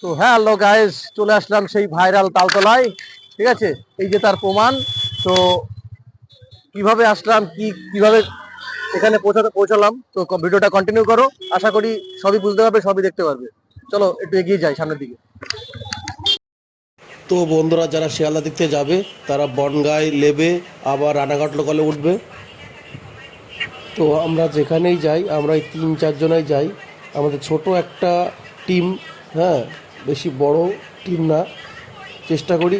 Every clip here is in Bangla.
তো হ্যালো গাইস, চলে আসলাম সেই ভাইরাল তালতলায়। ঠিক আছে, এই যে তার প্রমাণ। তো কিভাবে আসলাম, কিভাবে এখানে পৌঁছালাম, তো ভিডিওটা কন্টিনিউ করো। আশা করি সবই বুঝতে পারবে, সবই দেখতে পারবে। চলো একটু এগিয়ে যাই সামনের দিকে। তো বন্ধুরা যারা শিয়ালদা দিক থেকে যাবে তারা বনগাই লেবে আবার রানাঘাট লোকালে উঠবে। তো আমরা যেখানেই যাই আমরা এই 3-4 জনাই যাই, আমাদের ছোট একটা টিম। হ্যাঁ, বেশি বড় টিম না, চেষ্টা করি।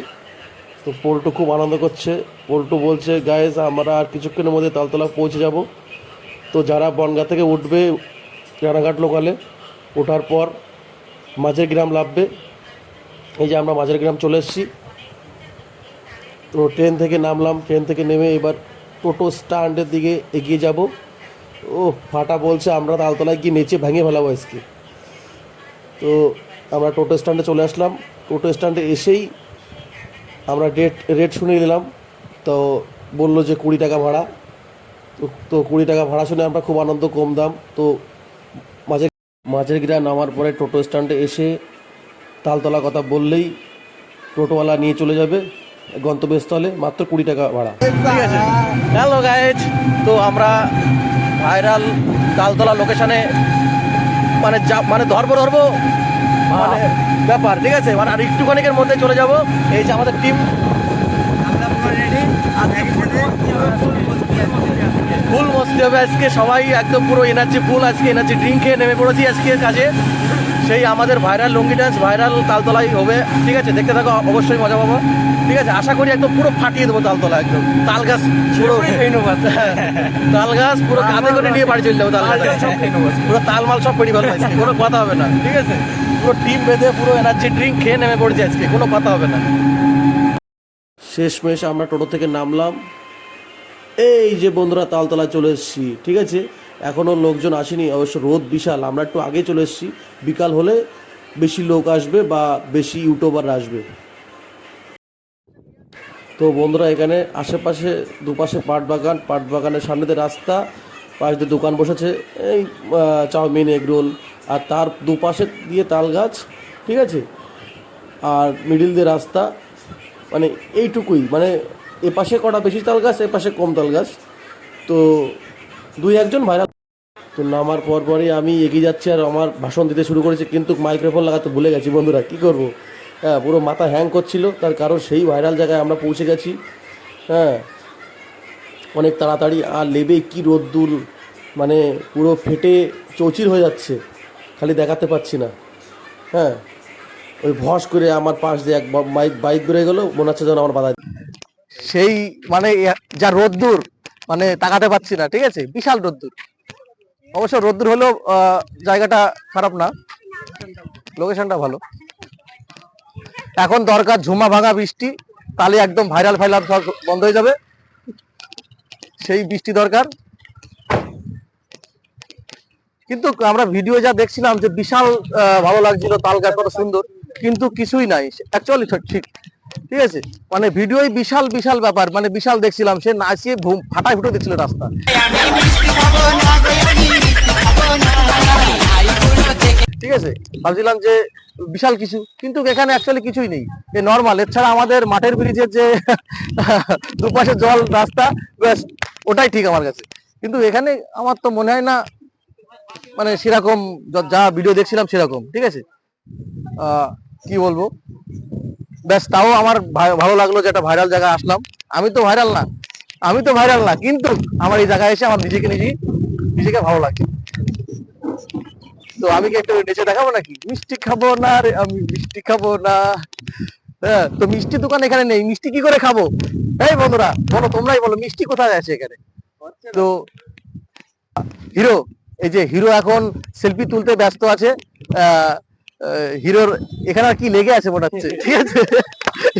তো পল্টু খুব আনন্দ করছে। পল্টু বলছে গাইজ আমরা আর কিছুক্ষণের মধ্যে তালতলা পৌঁছে যাব। তো যারা বনগা থেকে উঠবে রানাঘাট লোকালে, ওঠার পর মাঝের গ্রাম লাভবে। এই যে আমরা মাঝের গ্রাম চলে এসেছি। তো ট্রেন থেকে নামলাম, ট্রেন থেকে নেমে এবার টোটো স্ট্যান্ডের দিকে এগিয়ে যাব। ও ফাটা বলছে আমরা তালতলায় গিয়ে নেচে ভেঙে ফেলাবো আজকে। তো আমরা টোটো স্ট্যান্ডে চলে আসলাম। টোটো স্ট্যান্ডে এসেই আমরা রেট শুনে নিলাম। তো বললো যে 20 টাকা ভাড়া। তো 20 টাকা ভাড়া শুনে আমরা খুব আনন্দ, কম দাম। তো মাঝের গ্রাম নামার পরে টোটো স্ট্যান্ডে এসে তালতলা কথা বললেই টোটোওয়ালা নিয়ে চলে যাবে গন্তব্যস্থলে, মাত্র 20 টাকা ভাড়া। ঠিক আছে, হ্যালো গাইজ, তো আমরা ভাইরাল তালতলা লোকেশনে মানে ধরবো মানে ব্যাপার। ঠিক আছে, মানে আর একটুখানিকের মধ্যে চলে যাব। এই যে আমাদের টিম ফুল মস্তি হবে আজকে, সবাই একদম পুরো এনার্জি ফুল। আজকে এনার্জি ড্রিঙ্ক খেয়ে নেমে পড়েছি আজকে কাজে। সেই আমাদের ভাইরাল লুঙ্গি ডান্স ভাইরাল তালতলাই হবে। ঠিক আছে, দেখতে থাকো, অবশ্যই মজা পাবো। ঠিক আছে, আশা করি একদম পুরো ফাটিয়ে দেবো তালতলা, একদম তাল গাছ পুরো তাল গাছ পুরো কাঁধে করে নিয়ে বাড়ি চলে যাবো। তাল গাছ পুরো তালমাল সব পেড়ি ভালো আজকে, কোনো কথা হবে না। ঠিক আছে, পুরো টিম বেঁধে পুরো এনার্জি ড্রিঙ্ক খেয়ে নেমে পড়েছি আজকে, কোনো কথা হবে না। শেষমেশ আমরা টোটো থেকে নামলাম। এই যে বন্ধুরা তালতলায় চলে এসেছি। ঠিক আছে, এখনও লোকজন আসেনি, অবশ্য রোদ বিশাল। আমরা একটু আগে চলে এসেছি, বিকাল হলে বেশি লোক আসবে বা বেশি ইউটিউবার আসবে। তো বন্ধুরা এখানে আশেপাশে দুপাশে পাট বাগানের সামনে দিয়ে রাস্তা, পাশ দিয়ে দোকান বসেছে, এই চাউমিন এগরোল, আর তার দুপাশে দিয়ে তাল গাছ। ঠিক আছে, আর মিডিল দিয়ে রাস্তা, মানে এইটুকুই। মানে এপাশে কটা বেশি তাল গাছ, এপাশে কম তাল গাছ। তো 2-1 জন ভাইরাল। তো নামার পরই আমি এগিয়ে যাচ্ছি আর আমার ভাষণ দিতে শুরু করেছি, কিন্তু মাইক্রোফোন লাগাতে ভুলে গেছি বন্ধুরা, কি করব। হ্যাঁ, পুরো মাথা হ্যাং করছিল, তার কারণ সেই ভাইরাল জায়গায় আমরা পৌঁছে গেছি। হ্যাঁ, অনেক তাড়াতাড়ি। আর লেবে কি রোদ্দুর, মানে পুরো ফেটে চৌচির হয়ে যাচ্ছে, খালি দেখাতে পাচ্ছি না। হ্যাঁ, ওই ভস করে আমার পাশ দিয়ে এক বাইক বেরোয় গেলো, মনে হচ্ছে যেন আমার বাধা। সেই মানে যা রোদ্দুর, মানে তাকাতে পাচ্ছি না। ঠিক আছে, বিশাল রোদ্দুর। অবশ্য রোদ্দুর হলেও জায়গাটা খারাপ না, লোকেশনটা ভালো। এখন দরকার ঝুমা ভাঙা বৃষ্টি, তাহলে একদম ভাইরাল ফাইরাল সব বন্ধ হয়ে যাবে। সেই বৃষ্টি দরকার। কিন্তু আমরা ভিডিও যা দেখছিলাম যে বিশাল ভালো লাগছিল, তাল গাছ কত সুন্দর, কিন্তু কিছুই নাই অ্যাকচুয়ালি। ঠিক ঠিক আছে, মানে ভিডিওই বিশাল বিশাল ব্যাপার, মানে বিশাল দেখছিলাম। সে নাচিয়ে ফাটায় ফুটে দিচ্ছিল রাস্তা। ঠিক আছে, ভাবছিলাম যে বিশাল কিছু, কিন্তু এখানে অ্যাকচুয়ালি কিছুই নেই, এ নর্মাল। এছাড়া আমাদের মাঠের ব্রিজের যে দুপাশে জল রাস্তা, ব্যাস ওটাই ঠিক আমার কাছে। কিন্তু এখানে আমার তো মনে হয় না মানে সেরকম যা ভিডিও দেখছিলাম সেরকম। ঠিক আছে, কি বলবো, ব্যাস তাও আমার ভালো লাগলো যে একটা ভাইরাল জায়গায় আসলাম। আমি তো ভাইরাল না, কিন্তু আমার এই জায়গায় এসে আমার নিজেকে ভালো লাগে। তো আমি কি একটু নেচে দেখাবো নাকি? মিষ্টি খাবো না রে, আমি মিষ্টি খাবো না। হ্যাঁ, তো মিষ্টি দোকান এখানে নেই, মিষ্টি কি করে খাবো? এই বন্ধুরা বলো, তোমরাই বলো, মিষ্টি কোথায় আছে এখানে? তো হিরো, এই যে হিরো এখন সেলফি তুলতে ব্যস্ত আছে। হিরোর এখানে আর কি লেগে আছে মনে হচ্ছে। ঠিক আছে,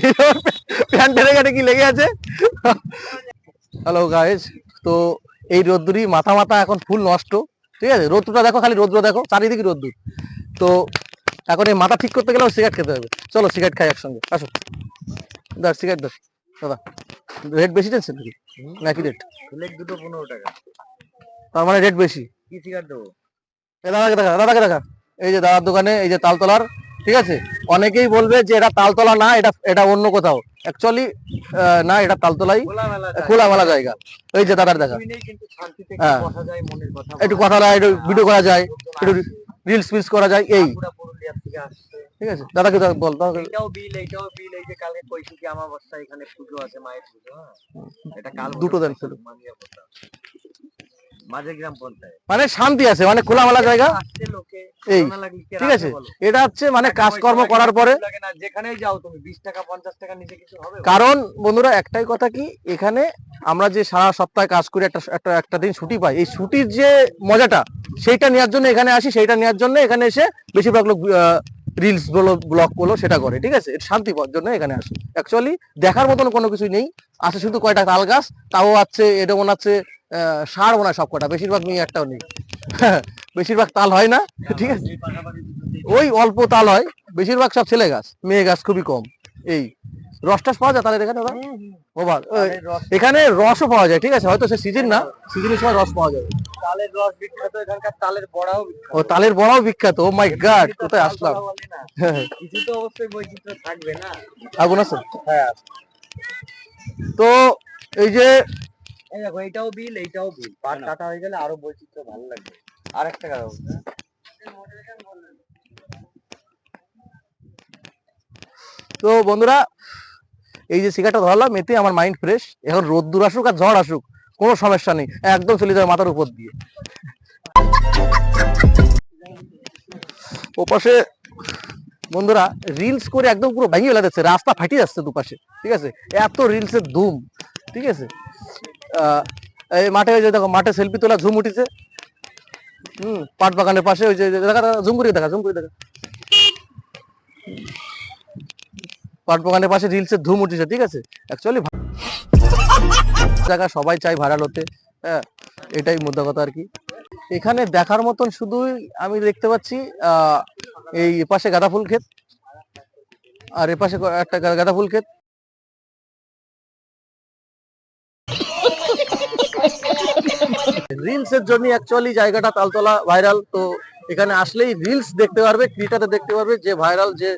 হিরোর প্যান্টের এখানে কি লেগে আছে। হ্যালো গাইজ, তো এই রোদ্দুরই মাথা মাথা এখন ফুল নষ্ট। ঠিক আছে, রোদ্দুরটা দেখো, খালি রোদ্দুর দেখো, চারিদিকে রোদ্দুর। তো এখন এই মাথা ঠিক করতে গেলেও সিগারেট খেতে হবে। চলো সিগারেট খাই একসঙ্গে, আসো। দাদা সিগারেট দাও দাদা। রেট বেশি টেনছেন নাকি, নাকি রেট? দুটো 15 টাকা। তার মানে রেট বেশি। কি সিগারেট দেবো? দাদাকে দেখা, দাদাকে দেখা। এই যে দাদার দোকানে, এই যে তালতলার ঠিক আছে, অনেকেই বলবে যে এটা তালতলা না, এটা এটা অন্য কোথাও। অ্যাকচুয়ালি না, এটা তালতলাই, খোলামেলা জায়গা। এই যে দাদার দেখা, হ্যাঁ একটু কথা বলা, একটু ভিডিও করা যায়, একটু রিলস ফিলস করা যায়, এই ঠিক আছে। দাদা কি বল, এইটাও বিল, এইটাও বিল। এই যে কালকে কইছি কি আমাবস্যা এখানে পুজো আছে, মায়ের পুজো। হ্যাঁ, এটা কাল দুটো দেন শুধু। মাঝে গ্রাম পঞ্চায়েত মানে শান্তি আছে, মানে খোলামেলা জায়গা, আসছে লোকে, এই করোনা লাগলে কি আর ঠিক আছে। বলো? এটা হচ্ছে মানে টাকা কাজকর্ম পয়সা করার পরে, লাগে না, যেখানেই যাও তুমি 20 টাকা 50 টাকা নিচে কিছু হবে? কারণ বন্ধুরা একটাই কথা কি, এখানে আমরা যে সারা সপ্তাহে কাজ করি, একটা দিন ছুটি পাই, এই ছুটির যে মজাটা সেইটা নেওয়ার জন্য এখানে আসি, সেইটা নেওয়ার জন্য এখানে এসে বেশিরভাগ লোক রিলস বলো, ব্লগ বলো সেটা করে, ঠিক আছে। এটা শান্তি পাওয়ার জন্য এখানে আসি। অ্যাকচুয়ালি দেখার মতন কোনো কিছু নেই, আছে শুধু কয়টা তাল গাছ, তাও আছে এটা মনে হচ্ছে সার মনে হয় সব কটা, বেশিরভাগ নেই, একটাও নেই। বেশিরভাগ তাল হয় না, ঠিক আছে, ওই অল্প তাল হয়, বেশিরভাগ সব ছেলে গাছ, মেয়ে গাছ খুবই কম। এই রস টস পাওয়া যায় তাহলে এখানে দাদা? বাবা, এখানে রসও পাওয়া যায়, ঠিক আছে, হয়তো সে সিজন না, সিজনের সময় রস পাওয়া যাবে। তালের রস বিখ্যাত, এখানকার তালের বড়াও বিখ্যাত। ও তালের বড়াও বিখ্যাত, ও মাই গড, কোথায় আসলাম। কিছু তো অবশ্যই বৈচিত্র্য থাকবে না। আগুন আছে, হ্যাঁ, তো এই যে এই দেখো এইটাও বিল, এইটাও বিল। পাট কাটা হয়ে গেলে আরো বৈচিত্র্য ভালো লাগবে। আরেকটা কারণ তো বন্ধুরা, এই যে সিগারেটটা ধরলাম, এতে আমার মাইন্ড ফ্রেশ। এখন রোদ্দুর আসুক আর ঝড় আসুক কোনো সমস্যা নেই, একদম চলে যাবে মাথার উপর দিয়ে। ওপাশে বন্ধুরা রিলস করে একদম পুরো ভেঙে ফেলে দিচ্ছে, রাস্তা ফাটিয়ে যাচ্ছে দুপাশে, ঠিক আছে, এত রিলসের ধুম, ঠিক আছে। এই মাঠে, ওই যে দেখো মাঠে সেলফি তোলা ঝুম উঠিছে, পাট বাগানের পাশে, ওই যে দেখা, ঝুম করে দেখা, ঝুম করে দেখা, পাট বাগানের পাশে রিলসের ধুম উঠেছে, ঠিক আছে। অ্যাকচুয়ালি জায়গা সবাই চাই ভাইরাল হতে, হ্যাঁ, এটাই মুদ্রা কথা আর কি। এখানে দেখার মতন শুধুই আমি দেখতে পাচ্ছি এই পাশে গাঁদা ফুল ক্ষেত, আর এপাশে একটা গাঁদা ফুল ক্ষেত। রিলস এর জন্য অ্যাকচুয়ালি জায়গাটা তালতলা ভাইরাল, তো এখানে আসলেই রিলস দেখতে পারবে, ক্রিয়েটার দেখতে পারবে, যে ভাইরাল, যে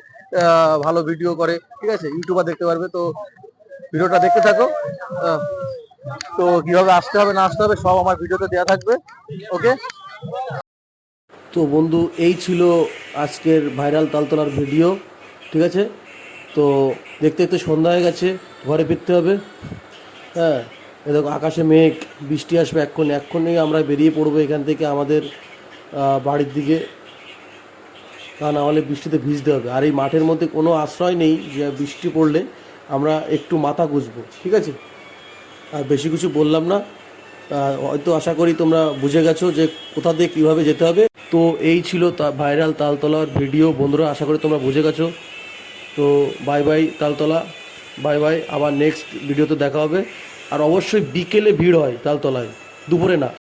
ভালো ভিডিও করে, ঠিক আছে, ইউটিউবার দেখতে পারবে। তো ভিডিওটা দেখতে থাকো, তো কিভাবে আসতে হবে না আসতে হবে সব আমার ভিডিওতে দেওয়া থাকবে, ওকে। তো বন্ধু, এই ছিল আজকের ভাইরাল তালতলার ভিডিও, ঠিক আছে। তো দেখতে দেখতে সন্ধ্যা হয়ে গেছে, ঘরে ফিরতে হবে। হ্যাঁ, এ দেখো আকাশে মেঘ, বৃষ্টি আসবে এক্ষুনি আমরা বেরিয়ে পড়বো এখান থেকে আমাদের বাড়ির দিকে, তা না হলে বৃষ্টিতে ভিজতে হবে। আর এই মাঠের মধ্যে কোনো আশ্রয় নেই যে বৃষ্টি পড়লে আমরা একটু মাথা গুঁজবো, ঠিক আছে। আর বেশি কিছু বললাম না, হয়তো আশা করি তোমরা বুঝে গেছো যে কোথা দিয়ে কীভাবে যেতে হবে। তো এই ছিল ভাইরাল তালতলার ভিডিও বন্ধুরা, আশা করি তোমরা বুঝে গেছো। তো bye bye Taltala, bye bye, আবার নেক্সট ভিডিওতে দেখা হবে। আর অবশ্যই বিকেলে ভিড় হয় তালতলায়, দুপুরে না।